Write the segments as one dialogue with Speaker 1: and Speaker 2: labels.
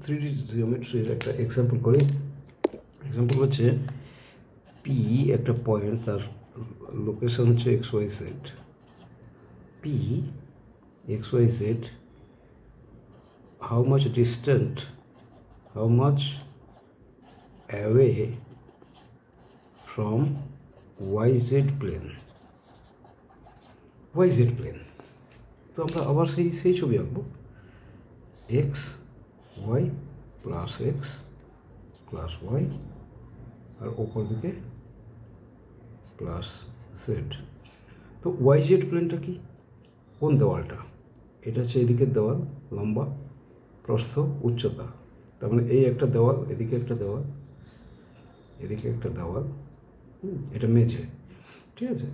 Speaker 1: 3D জিওমেট্রির একটা example করি। Example হচ্ছে পি একটা পয়েন্ট, তার লোকেশন হচ্ছে X Y Z. P X Y Z how much distant, how much away from yz plane, yz plane। তো আমরা আবার সেই ছবি আঁকবো, x y plus x plus y, আর ওপর দিকে প্লাস জেড। তো ওয়াই জেড প্লেনটা কি, কোন দেওয়ালটা? এটা হচ্ছে এদিকের দেওয়াল, লম্বা, প্রস্থ, উচ্চতা। তার মানে এই একটা দেওয়াল, এদিকে একটা দেওয়াল, এদিকে একটা দেওয়াল, এটা মেঝে, ঠিক আছে।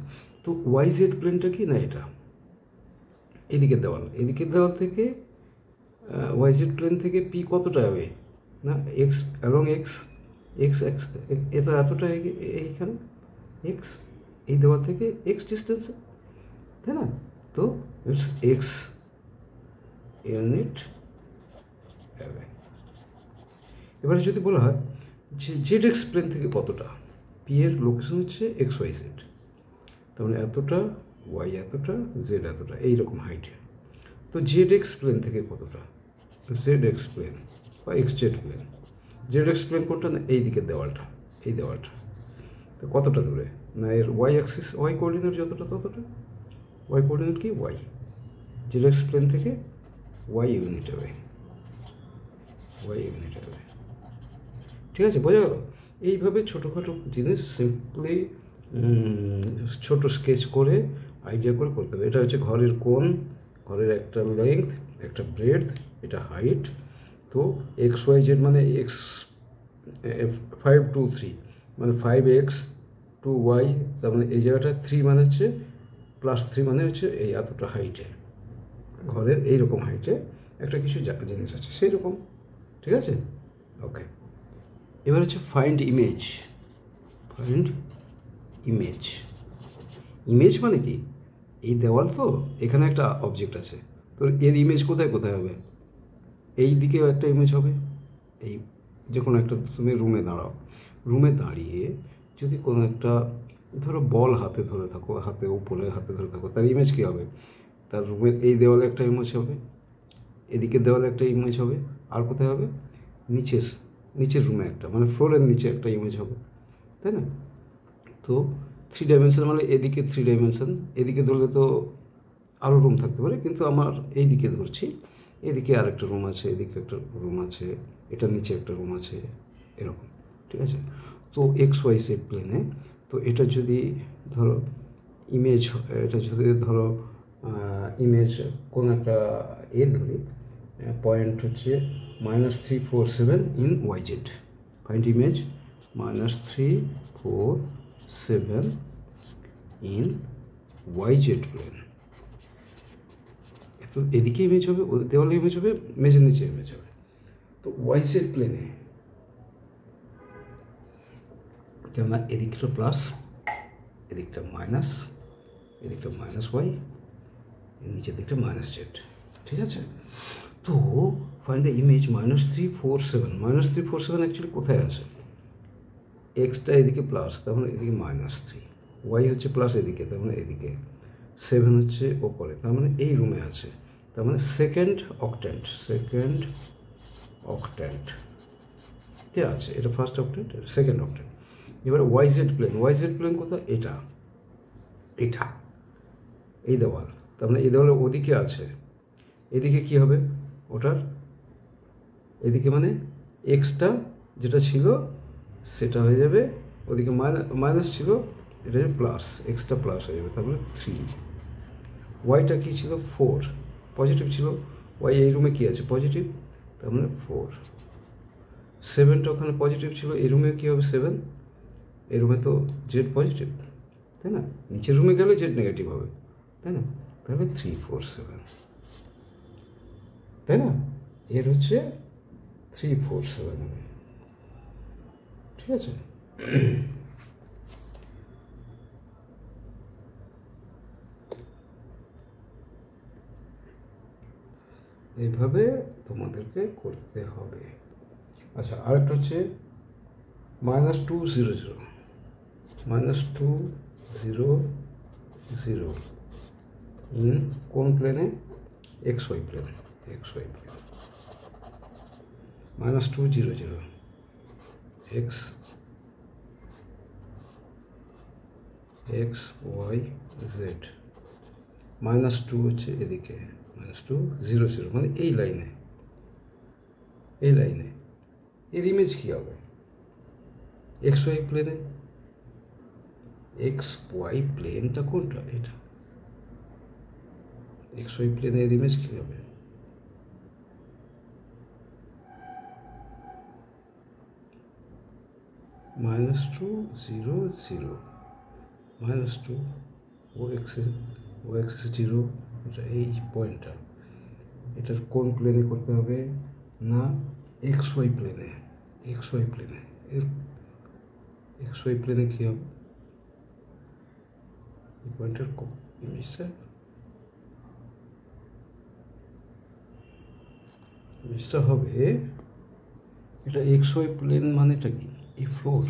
Speaker 1: তো ওয়াই জেড প্লেনটা কি না, এটা এদিকের দেওয়াল, এদিকের দেওয়াল থেকে ওয়াই জেড প্লেন থেকে পি কতটা হবে না, x along x, x x এটা এতটা এইখানে এক্স, এই দেওয়াল থেকে এক্স ডিস্টেন্সে, তাই না? তো ইটস এক্স ইউনিট হবে। এবারে যদি বলা হয় যে জেড এক্স প্লেন থেকে কতটা, পি এর লোকেশন হচ্ছে এক্স ওয়াই জেড, তার মানে এতটা, ওয়াই এতটা, জেড এতটা, এইরকম হাইটে। তো জেড এক্স প্লেন থেকে কতটা, জেড এক্স প্লেন বা X Z plane, Z X plane কোনটা না, এই দিকের দেওয়ালটা, এই দেওয়ালটা। তো কতটা দূরে না, এর ওয়াই অ্যাক্সিস, ওয়াই কোঅর্ডিনেট যতটা ততটা, ওয়াই কোঅর্ডিনেট কি ওয়াই, জেড এক্স প্লেন থেকে ওয়াই ইউনিট হবে, ওয়াই ইউনিট হবে, ঠিক আছে, বোঝা গেল? এইভাবে ছোটোখাটো জিনিস সিম্পলি ছোট স্কেচ করে আইডিয়া করে করতে হবে। এটা হচ্ছে ঘরের কোণ, ঘরের একটা লেংথ, একটা ব্রেডথ, এটা হাইট। তো এক্স ওয়াই জেড মানে এক্স 5 2 3 মানে 5x 2y, তার মানে এই জায়গাটা 3 মানে হচ্ছে +3 মানে হচ্ছে এই এতটা হাইটে, ঘরের এইরকম হাইটে একটা কিছু জিনিস আছে সেই রকম, ঠিক আছে, ওকে। এবার হচ্ছে find image. Find image, image মানে কি, এই দেওয়াল তো, এখানে একটা অবজেক্ট আছে, তো এর ইমেজ কোথায় কোথায় হবে, এই দিকেও একটা ইমেজ হবে, এই যে কোনো একটা, তুমি রুমে দাঁড়াও, রুমে দাঁড়িয়ে যদি কোনো একটা ধরো বল হাতে ধরে থাকো, হাতে উপরে হাতে ধরে থাকো, তার ইমেজ কী হবে, তার রুমের এই দেওয়ালে একটা ইমেজ হবে, এদিকের দেওয়ালে একটা ইমেজ হবে, আর কোথায় হবে, নিচের রুমে একটা, মানে ফ্লোরের নিচে একটা ইমেজ হবে, তাই না? তো 3 ডাইমেনশন মানে এদিকে 3 ডাইমেনশন, এদিকে ধরলে তো আরও রুম থাকতে পারে, কিন্তু আমার এই দিকে ধরছি, এদিকে আর একটা রুম আছে, এদিকে একটা রুম আছে, এটা নিচে একটা রুম আছে, এরকম, ঠিক আছে। তো এক্স ওয়াই জেড প্লেনে, তো এটা যদি ধরো ইমেজ, এটা যদি ধরো ইমেজ কোনো একটা ধরি, পয়েন্ট হচ্ছে -347 in Y Z, find image -347 in Y Z plane. তো এদিকে ইমেজ হবে, দেওয়ালে ইমেজ হবে, মেঝের নিচে ইমেজ হবে। তো ওয়াই জেড প্লেনে কেননা এদিকটা প্লাস, এদিকটা মাইনাস, এদিকটা -y, নিচের দিকটা -z, ঠিক আছে। তো ফাইন্ড দ্য ইমেজ -347, -347 অ্যাকচুয়ালি কোথায় আছে, এক্সটা এদিকে প্লাস, তার মানে এদিকে -3, ওয়াই হচ্ছে প্লাস এদিকে, তার মানে এদিকে 7 হচ্ছে ওপরে, তার মানে এই রুমে আছে, তার মানে সেকেন্ড অক্ট্যান্ট তে আছে, এটা ফার্স্ট অক্ট্যান্ট, এটা সেকেন্ড অক্ট্যান্ট। এবার ওয়াই জেড প্লেন কোথায়, এটা এই দেওয়াল, তার মানে এই দেওয়ালের ওদিকে আছে, এদিকে কি হবে ওটার, এদিকে মানে এক্সটা যেটা ছিল সেটা হয়ে যাবে, ওদিকে মাইনাস ছিল, এটা হচ্ছে প্লাস, এক্সটা প্লাস হয়ে যাবে, তারপরে 3, ওয়াইটা কী ছিল 4, পজিটিভ ছিল, ওয়াই এই রুমে কী আছে পজিটিভ, তার মানে 4, 7টা ওখানে পজিটিভ ছিল, এই রুমে কী হবে 7, এই রুমে তো জেড পজিটিভ, তাই না, নিচের রুমে গেলে জেড নেগেটিভ হবে, তাই না, তাহলে 347, তাই না, এর হচ্ছে 347 হবে, ঠিক আছে। এইভাবে তোমাদেরকে করতে হবে। আচ্ছা, আরেকটা হচ্ছে -2 0 0, -2 0 0 ইন কোন প্লেনে? XY প্লেনে, XY plane. -2 0 0 x y z, -2 হচ্ছে এদিকে, -2 0 0 মানে এই লাইনে, এই লাইনে এর ইমেজ কী হবে? XY প্লেনে। XY প্লেনটা কোনটা? এটা। XY প্লেনের ইমেজ কী হবে? -2 0 0, -2 ও এক্সিস 0, এটা এই পয়েন্টটা, এটার কোন প্লেনে করতে হবে? না XY প্লেনে। XY প্লেনে এর XY প্লেনে কী হবে? এই পয়েন্টের ইমেজটা হবে, এটা XY প্লেন মানেটা কি? এই ফ্লোর,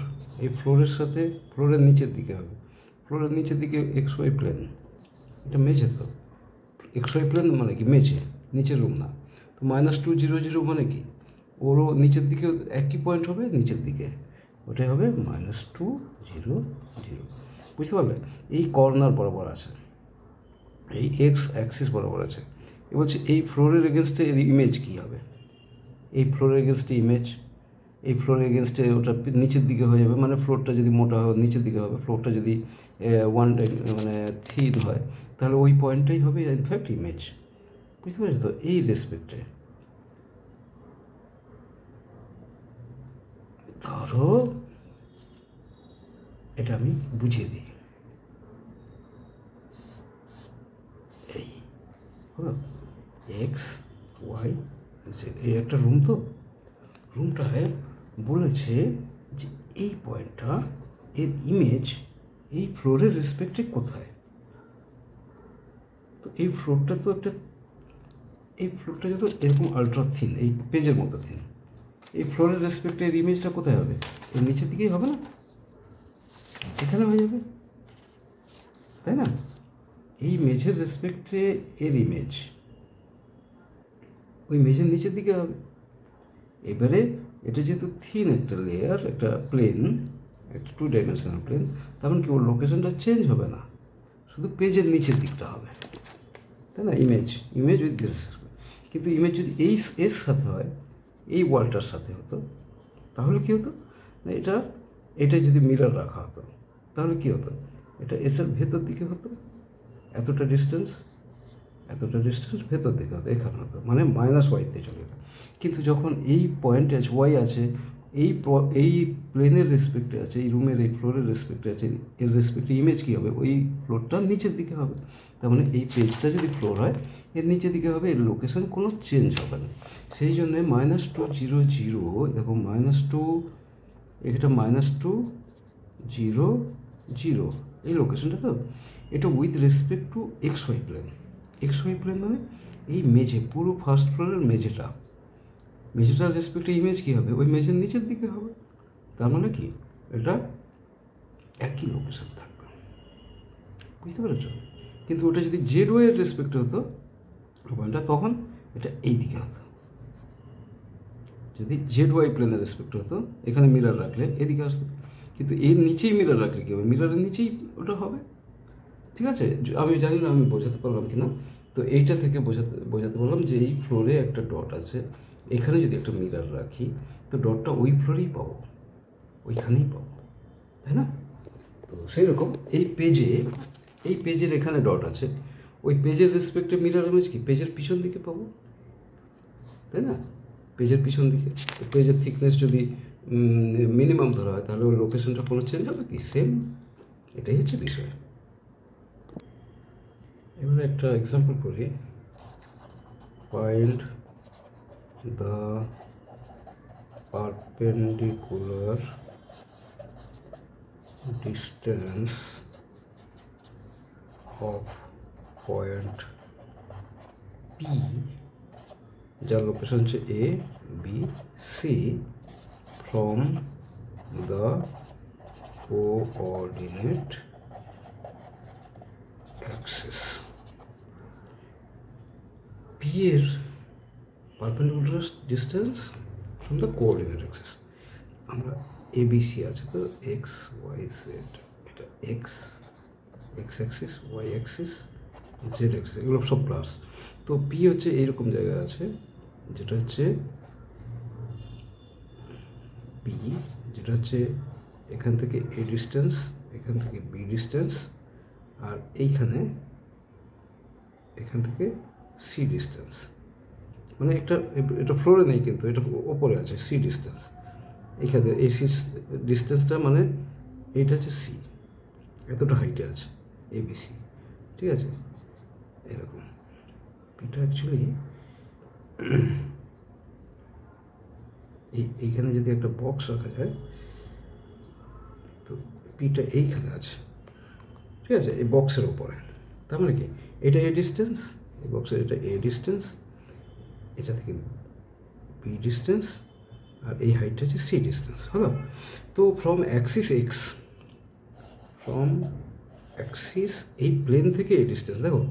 Speaker 1: এই ফ্লোরের সাথে ফ্লোরের নিচের দিকে হবে, ফ্লোরের নিচের দিকে XY প্লেন, এটা মেঝে তো। XY প্লেন মানে কি? মেঝে, নিচের রুম না। তো -2 0 0 মানে কি? ওরও নিচের দিকে একই পয়েন্ট হবে, নিচের দিকে ওটাই হবে -2 0 0। বুঝতে পারলে? এই কর্নার বরাবর আছে, এই এক্স অ্যাক্সিস বরাবর আছে। এবার হচ্ছে এই ফ্লোরের এগেনস্টে এর ইমেজ কী হবে? এই ফ্লোরের এগেনস্টে ইমেজ, এই ফ্লোরের এগেনস্টে ওটা নিচের দিকে হয়ে যাবে, মানে ফ্লোরটা যদি মোটা হয় নিচের দিকে হবে, ফ্লোরটা যদি মানে থিন হয় তাহলে ওই পয়েন্টটাই হবে ইনফ্যাক্ট ইমেজ। বুঝতে পারছি তো? এই রেসপেক্টে ধরো এটা আমি বুঝিয়ে দিই, এই হলো এক্স ওয়াই জেড, এই একটা রুম তো, রুমটায় বলেছে যে এই পয়েন্টটা এর ইমেজ এই ফ্লোরের রেসপেক্টে কোথায়? তো এই ফ্লোরটা তো একটা, এই ফ্লোরটা যত এরকম আলট্রা থিন, এই পেজের মতো থিন, এই ফ্লোরের রেসপেক্টে এর ইমেজটা কোথায় হবে? এর নিচের দিকেই হবে না? এখানে হয়ে যাবে, তাই না? এই মেঝের রেসপেক্টে এর ইমেজ ওই মেঝের নিচের দিকে হবে। এবারে এটা যেহেতু থিন একটা লেয়ার, একটা প্লেন, একটা 2 ডাইমেনশনাল প্লেন, তখন কি ওর লোকেশনটা চেঞ্জ হবে না, শুধু পেজের নিচের দিকটা হবে, তাই না? Image with this. কিন্তু ইমেজ যদি এই এর সাথে হয়, এই ওয়ালটার সাথে হতো, তাহলে কী হতো? না এটা যদি মিরর রাখা হতো তাহলে কী হতো? এটার ভেতর দিকে হতো, এতটা ডিস্টেন্স ভেতর দিকে হতো, এখানে হতো, মানে -y-তে চলে যেত। কিন্তু যখন এই পয়েন্ট y আছে, এই প্লেনের রেসপেক্টে আছে, এই রুমের এই ফ্লোরের রেসপেক্টে আছে, এর রেসপেক্টে ইমেজ কী হবে? ওই ফ্লোরটার নিচের দিকে হবে। তার মানে এই পেজটা যদি ফ্লোর হয় এর নিচের দিকে হবে, এর লোকেশন কোনো চেঞ্জ হবে না। সেই জন্যে -2 0 0, দেখো -2, এটা -2 0 0, এই লোকেশনটা তো, এটা with respect to XY plane. XY plane মানে এই মেঝে, পুরো ফার্স্ট ফ্লোরের মেঝেটার রেসপেক্টে ইমেজ কী হবে? ওই মেঝের নিচের দিকে হবে। তার মানে কি এটা একই লোকেশন থাকবে। বুঝতে পেরেছ? কিন্তু ওটা যদি ZY এর রেসপেক্টে হতো পয়েন্টটা, তখন এটা এই দিকে হতো। যদি ZY প্লেনের রেসপেক্ট হতো, এখানে মিরর রাখলে এদিকে আসতো, কিন্তু এর নিচেই মিরর রাখলে কী হবে? মিররের নিচেই ওটা হবে। ঠিক আছে? আমি জানি না আমি বোঝাতে পারলাম কি না। তো এইটা থেকে বোঝাতে পারলাম যে এই ফ্লোরে একটা ডট আছে, এখানে যদি একটা মিরর রাখি তো ডটটা ওই ফ্লোরেই পাবো, ওইখানেই পাবো, তাই না? তো সেই রকম এই পেজের এখানে ডট আছে, ওই পেজের রেসপেক্টে মিরর ইমেজ কি পেজের পিছন দিকে পাবো, তাই না? পেজের পিছন দিকে। পেজের থিকনেস যদি মিনিমাম ধরা হয় তাহলে ওর লোকেশনটা কোনো চেঞ্জ হবে কি? সেম। এটাই হচ্ছে বিষয়। এবারে একটা এক্সাম্পল করি। Find the perpendicular distance of point P যার লোকেশন হচ্ছে A B C from the coordinate axis. P এর perpendicular distance from the coordinate axis. আমরা এবিসি আছে তো এক্স ওয়াই জেড, এটা x axis, y axis, z axis, এগুলো সব plus. তো পি হচ্ছে এইরকম জায়গায় আছে, যেটা হচ্ছে পি, যেটা হচ্ছে এখান থেকে এ ডিস্টেন্স, এখান থেকে বি ডিস্টেন্স, আর এইখানে এখান থেকে সি ডিস্টেন্স। মানে এটা ফ্লোরে নেই কিন্তু এটা ওপরে আছে, সি ডিস্টেন্স। এইখানে এই সি ডিস্টেন্সটা মানে এইটা হচ্ছে সি, এতটা হাইটে আছে এবিসি, ঠিক আছে? এরকম পিটা অ্যাকচুয়ালি এইখানে যদি একটা বক্স রাখা যায়, তো পিটা এইখানে আছে, ঠিক আছে, এই বক্সের ওপরে। তার মানে কি এটা এ ডিস্টেন্স, এই বক্সের এটা এ ডিস্টেন্স, এটা থেকে বি ডিস্টেন্স, আর এই হাইটটা হচ্ছে সি ডিস্টেন্স, হলো? তো from axis x, from Axis এই প্লেন থেকে এ ডিস্টেন্স, দেখো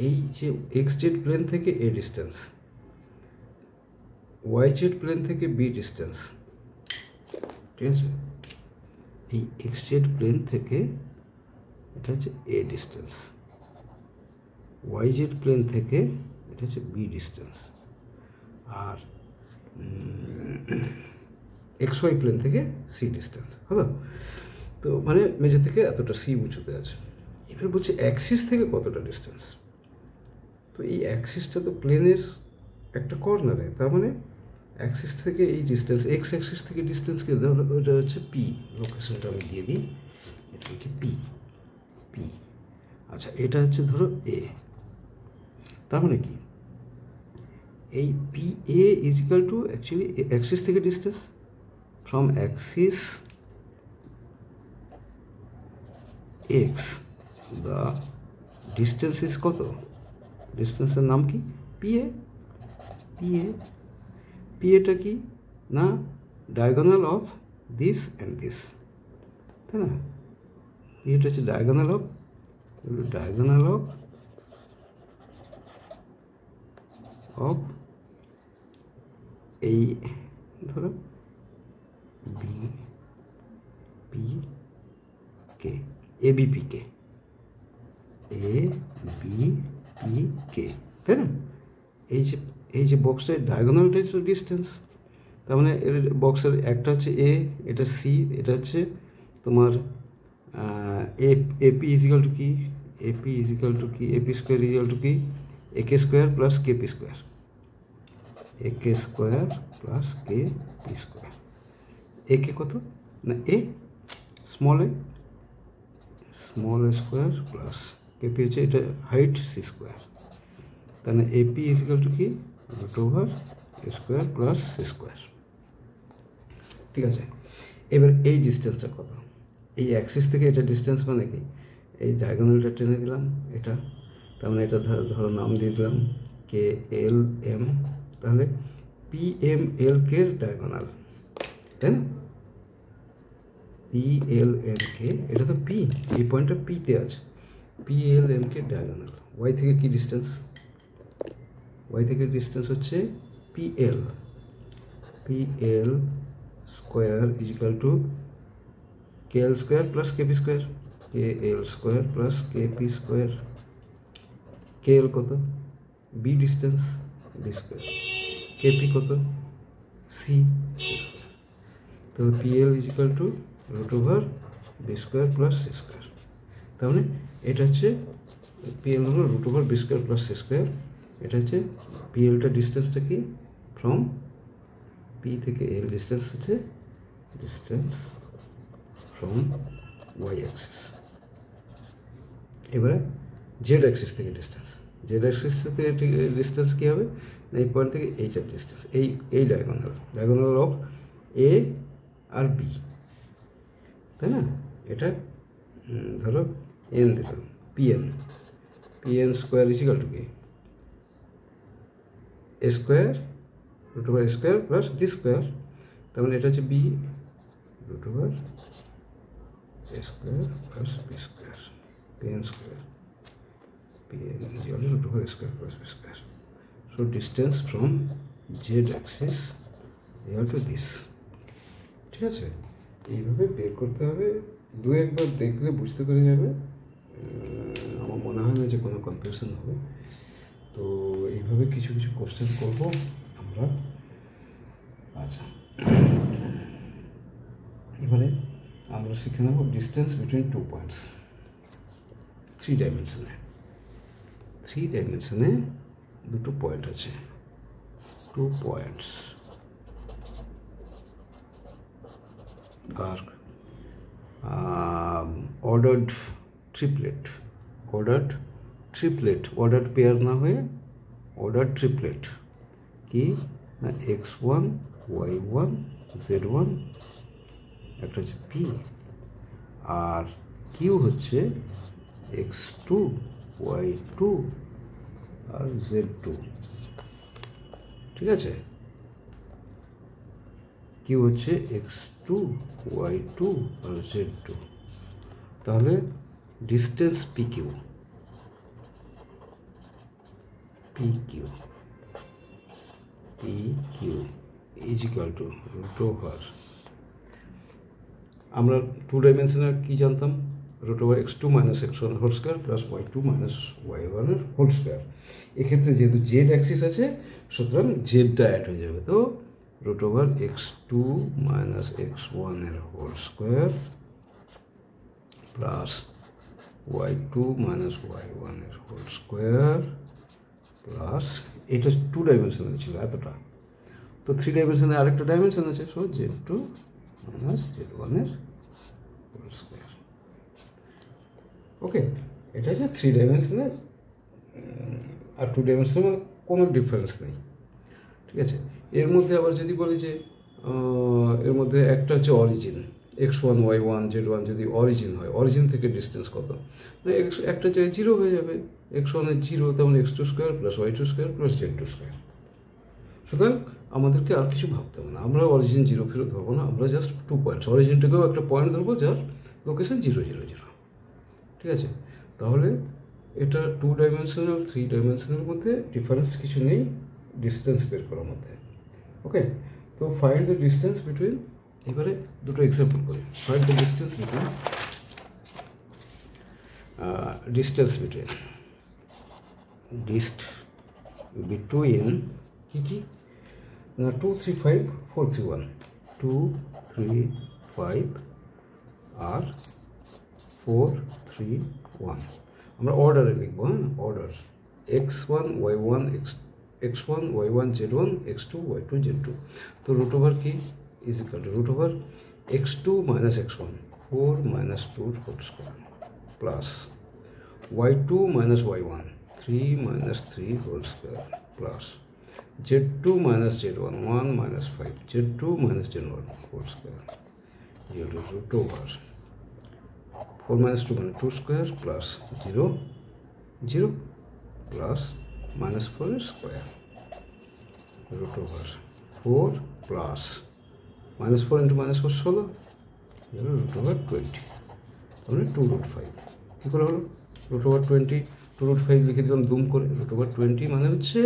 Speaker 1: এই যে এক্স জেড প্লেন থেকে A distance, Y Z plane থেকে বি ডিস্টেন্স, ঠিক আছে? এই এক্স জেড প্লেন থেকে এটা হচ্ছে A distance, Y Z plane থেকে এটা হচ্ছে বি ডিস্টেন্স, আর এক্স ওয়াই প্লেন থেকে সি ডিস্টেন্স, হলো? তো মানে মেঝে থেকে এতটা সি উঁচুতে আছে। এবার বলছে অ্যাক্সিস থেকে কতটা ডিস্টেন্স। তো এই অ্যাক্সিসটা তো প্লেনের একটা কর্নারে, তার মানে অ্যাক্সিস থেকে এই ডিস্টেন্স, এক্স অ্যাক্সিস থেকে ডিস্টেন্সকে ওটা হচ্ছে পি, লোকেশনটা আমি দিয়ে দিই, এটা হচ্ছে পি, পি। আচ্ছা, এটা হচ্ছে ধরো এ, তার মানে কি এই P A is equal to actually axis থেকে distance, from axis x the distance is কত, ডিস্টেন্সের নাম কি P A, P A, P এটা কি না diagonal of this and this, তাই না? পি এটা হচ্ছে ডায়াগোনাল অফ এই ধরো বি পি কে, এ বি পি কে, এ বি পি কে, তাই না? এই যে বক্সটার ডায়াগোনালটা হচ্ছে ডিস্টেন্স, তার মানে এর বক্সের একটা হচ্ছে এ, এটা সি, এটা হচ্ছে তোমার এপি ইজিক্যাল টু কি, এপি ইজিক্যাল টু কি, এপি স্কোয়ার ইজিক্যাল টু কি, একে স্কোয়ার প্লাস কেপি স্কোয়ার, একে square plus K P square. একে কত না a small A square plus KP হচ্ছে এটা হাইট সি স্কোয়ার, তাহলে এপি ইজিক্যাল টু কি root over A square plus C square, ঠিক আছে? এবার এই ডিস্টেন্সটা কত, এই অ্যাক্সিস থেকে এটা ডিস্টেন্স মানে কি এই ডায়াগোনালটা টেনে দিলাম এটা, তার মানে এটা ধরো নাম দিয়ে দিলাম কে এল এম, তাহলে পি এম এল কে ডায়াগোনাল, তাই না? পি এল এম কে, এটা তো পি, এই পয়েন্টটা পিতে আছে, পি এল এম কে ডায়াগোনাল। ওয়াই থেকে কি ডিস্টেন্স, ওয়াই থেকে ডিস্টেন্স হচ্ছে P L square is equal to K L square plus KP square, K L square plus KP square. K L কত, B distance, B square, KP কত C, তো P L is equal to root over B square plus C square. তার মানে এটা হচ্ছে P L হলো root over B square plus C square, এটা হচ্ছে পি এলটা ডিস্টেন্সটা কি ফ্রম পি থেকে এল ডিস্টেন্স হচ্ছে ডিস্টেন্স ফ্রম ওয়াই অ্যাক্সিস। এবারে জেড অ্যাক্সিস থেকে ডিস্টেন্স, জেড অ্যাক্সিস থেকে ডিস্টেন্স কী হবে, এই পয়েন্ট থেকে এইটার ডিস্টেন্স, এই ডায়াগোনাল অফ এ আর বি, তাই না? এটা ধরো এন দিলাম, পিএন স্কোয়ার ইজিক্যাল টু কি A square root over square plus D square, তার মানে এটা হচ্ছে B root over A square plus B square pn square pn is equal to root over a square plus b square. So distance from z axis equal to this. ঠিক আছে, এইভাবে বের করতে হবে, দু একবার দেখলে বুঝতে পেরে যাবে, আমার মনে হয় না যে কোনো কনফিউশন হবে। তো এইভাবে কিছু কিছু কোশ্চেন করব আমরা। আচ্ছা, এবারে আমরা শিখে নেব distance between two points three ডাইমেনশনে দুটো পয়েন্ট আছে, টু পয়েন্টস, আর অর্ডার্ড ট্রিপলেট, অর্ডার্ড পেয়ার না হয়ে অর্ডার ট্রিপলেট কি না x1 y1 z1, একটা হচ্ছে p, আর q হচ্ছে x2 y2 আর z2। ঠিক আছে, q হচ্ছে x2 y2 আর z2। তাহলে distance pq is equal to root over, আমরা টু ডাইমেনশনাল কি জানতাম, root over x2 minus x1 whole square plus y2 minus y1 এর হোল স্কোয়ার। এক্ষেত্রে যেহেতু জেড অ্যাক্সিস আছে সুতরাং জেডটা অ্যাড হয়ে যাবে, তো root over x2 minus x1 এর whole square plus y2 minus y1 এর হোল স্কোয়ার প্লাস, এটা টু ডাইমেনশনাল ছিল এতটা, তো থ্রি ডাইমেনশনে আরেকটা ডাইমেনশন আছে, সো z2 মাইনাস z1 এর হোল স্কোয়ার। ওকে, এটা হচ্ছে থ্রি ডাইমেনশনের, আর টু ডাইমেনশনের মধ্যে কোনো ডিফারেন্স নেই। ঠিক আছে, এর মধ্যে আবার যদি বলি যে এর মধ্যে একটা হচ্ছে অরিজিন, x1 y1 z1 যদি অরিজিন হয়, অরিজিন থেকে ডিস্টেন্স কত, একটা জায়গায় জিরো হয়ে যাবে, x1 এর জিরো, তেমন x2 square plus y2 square plus z2 square. সুতরাং আমাদেরকে আর কিছু ভাবতে হবে না, আমরা অরিজিন জিরো ফেরত ধরবো না, আমরা জাস্ট টু পয়েন্টস, অরিজিনটাকেও একটা পয়েন্ট ধরবো যার লোকেশন 0 0 0। ঠিক আছে, তাহলে এটা টু ডাইমেনশনাল থ্রি ডাইমেনশনের মধ্যে ডিফারেন্স কিছু নেই ডিস্টেন্স বের করার মধ্যে। ওকে, তো ফাইন্ড দ্য ডিস্টেন্স বিটুইন, এবারে দুটো এক্সাম্পল করি। ফাইন্ড দ্য ডিস্টেন্স বিটুইন কি কি না 2 3 5 4 3 1, 2 3 5 আর 4 3 1, আমরা অর্ডারে লিখবো। হ্যাঁ, order x1 y1 x1 y1 z1 x2 y2 z2। তো রুট ওভার কি is equal to root over x2 minus x1 4 minus 2 whole square plus y2 minus y1 3 minus 3 whole square plus z2 minus z1 1 minus 5 z2 minus z1 whole square equal to root over 4 minus 2 মানে 2 square plus 0 0 plus minus 4 square root over 4 plus minus 4 into minus 4 16 root over 20, তাহলে 2 root 5 কী করে হলো root over 20 2 root 5 লিখে দিলাম zoom করে, root over 20 মানে হচ্ছে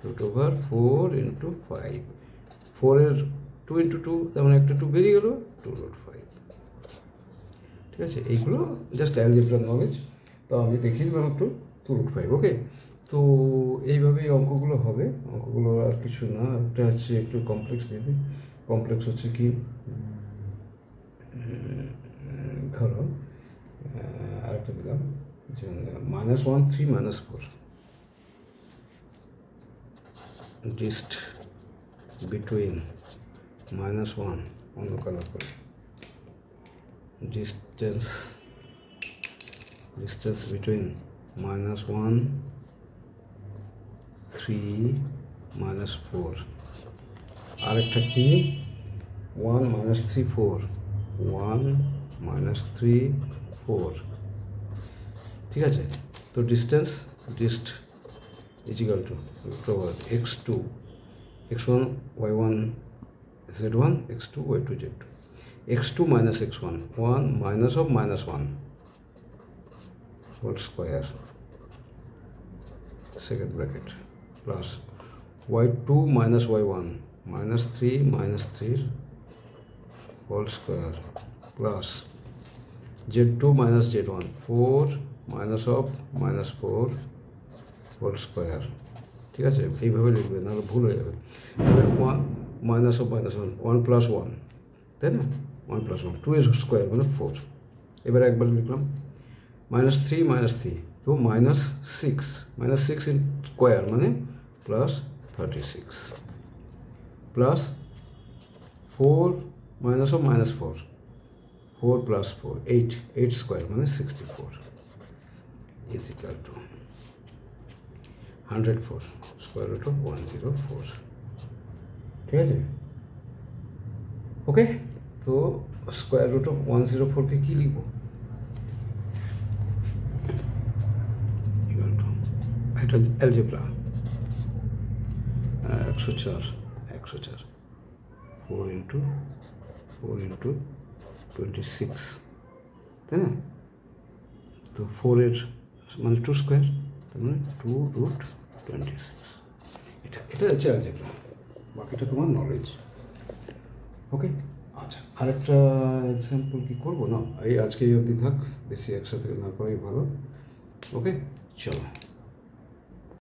Speaker 1: root over 4 into 5, 4 এর 2 into 2 তার মানে একটা 2 বেরিয়ে গেল 2 root 5। ঠিক আছে, এইগুলো জাস্ট অ্যালজেব্রা নলেজ, তো আমি দেখিয়ে দিলাম একটু 2 root 5। ওকে, তো এইভাবেই অঙ্কগুলো হবে, অঙ্কগুলো আর কিছু না, একটা হচ্ছে একটু কমপ্লেক্স দেবে, কমপ্লেক্স হচ্ছে কি ধরো আরেকটা দিলাম যে -1 3 -4 ডিস্ট বিটুইন -1 অন্য কালার করে distance between -1 3 -4 আরেকটা কি 1 -3 4 1 -3 4। ঠিক আছে, তো dist is equal two root over x2 x1 y1 z1 x2 y2 z2 x2 minus x1 1 minus of minus 1 whole square second bracket plus y2 minus y1 minus 3 minus 3 whole square plus z2 minus z1 4 minus of minus 4 whole square ঠিক আছে এইভাবে লিখবে নাহলে ভুল হয়ে যাবে এবার 1 minus of minus 1 1 plus 1 তাই না 1 plus 1 2 এর স্কোয়ার মানে 4 এবার একবার লিখলাম minus 3 minus 3 তো minus 6 in স্কোয়ার মানে plus 36 plus 4 minus of minus 4 4 plus 4 8 square মানে 64 is equal to 104 square root of 104 ঠিক আছে ওকে তো স্কোয়ার রুট অফ 104 কে কি লিখব এটা অ্যালজেব্রা 104 4 into 26 তাই না তো 4 এর মানে 2 স্কোয়ার তার মানে 2 root 26 এটা হচ্ছে অ্যালজেব্রা বাকিটা তোমার নলেজ ওকে আচ্ছা আরেকটা এক্সাম্পল কি করবো না এই আজকে এই অবধি থাক বেশি একসাথে না করাই ভালো ওকে চলো